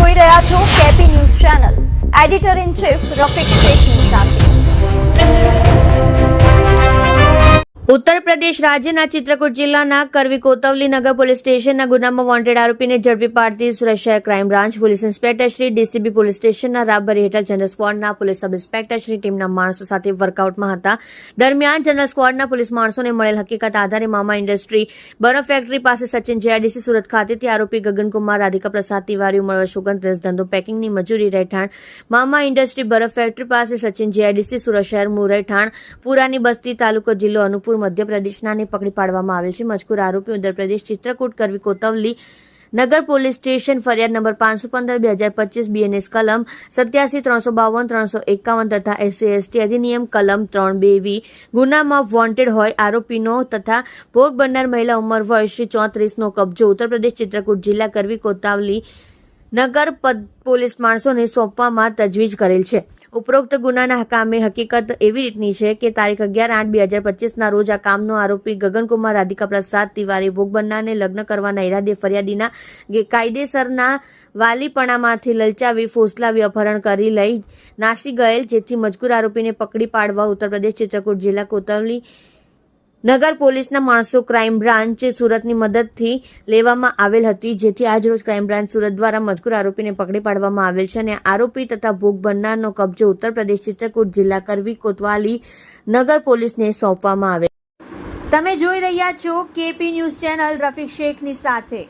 જોઈ રહ્યા છો KP news channel. Editor in chief Rafiq શેખની સાથે. ઉત્તર પ્રદેશ રાજ્યના ચિત્રકૂટ જિલ્લાના કરવી કોતવલી નગર પોલીસ સ્ટેશનના ગુનામાં વોન્ટેડ આરોપીને ઝડપી પાડતી સુરત શહેર crime branch police inspector Shri DCB police સ્ટેશનના રાબરી હેઠળ જનરલ સ્ક્વોડના પોલીસ સબ ઇન્સ્પેક્ટર શ્રી ટીમના માણસો સાથે વર્કઆઉટમાં હતા. દરમિયાન જનરલ સ્ક્વોડના પોલીસ માણસોને મળેલ હકીકત આધારે મામા ઇન્ડસ્ટ્રી બરફ ફેક્ટરી પાસે સચિન જીઆઈડીસી સુરત ખાતેથી આરોપી ગગનકુમાર રાધિકા પ્રસાદ તિવારી ઉંમર વર્ષ 29 ધંધો પેકિંગની મજૂરી રહેઠાણ મામા ઇન્ડસ્ટ્રી બરફ ફેક્ટરી પાસે સચિન જીઆઈડીસી સુરત શહેર રહેઠાણ પુરાની બસ્તી તાલુકો જિલ્લો અનુપુર મધ્યપ્રદેશનાને પકડી પાડવામાં આવેલ છે. મજકૂર આરોપી ઉત્તર પ્રદેશ ચિત્રકૂટ કરવી કોતવલી નગર પોલીસ સ્ટેશન ફરિયાદ નંબર 515/2025 બીએનએસ કલમ 87, 352, 351 તથા SC/ST અધિનિયમ કલમ 3(2)(v) ગુનામાં વોન્ટેડ હોય આરોપીનો તથા ભોગ બનનાર મહિલા ઉંમર વર્ષ 34 નો કબજો ઉત્તર પ્રદેશ ચિત્રકૂટ જિલ્લા કરવી કોતવલી નગર પોલીસ માણસોને સોંપવામાં તજવીજ કરેલ છે. ઉપરોક્ત ગુનાના કામે હકીકત એવી રીતની છે કે તારીખ 11/8/2025 ના રોજ આ કામનો આરોપી ગગનકુમાર રાધિકા પ્રસાદ તિવારી ભોગ બનનારને લગ્ન કરવાના ઈરાદે ફરિયાદીના કાયદેસરના વાલીપણામાંથી લલચાવી ફોસલાવી અપહરણ કરી લઈ નાસી ગયેલ, જેથી મજકૂર આરોપીને પકડી પાડવા ઉત્તર પ્રદેશ ચિત્રકૂટ જિલ્લા કોતવલી નગર પોલીસના માણસો ક્રાઇમ બ્રાન્ચ સુરતની મદદથી લેવામાં આવેલ હતી, જેથી આજરોજ ક્રાઇમ બ્રાન્ચ સુરત દ્વારા મજકૂર આરોપીને પકડી પાડવામાં આવેલ છે અને આરોપી તથા ભોગ બનનારનો કબજો ઉત્તર પ્રદેશ ચિત્રકૂટ જિલ્લા કરવી કોતવાલી નગર પોલીસને સોંપવામાં આવેલ. તમે જોઈ રહ્યા છો કેપી ન્યૂઝ ચેનલ રફીક શેખની સાથે.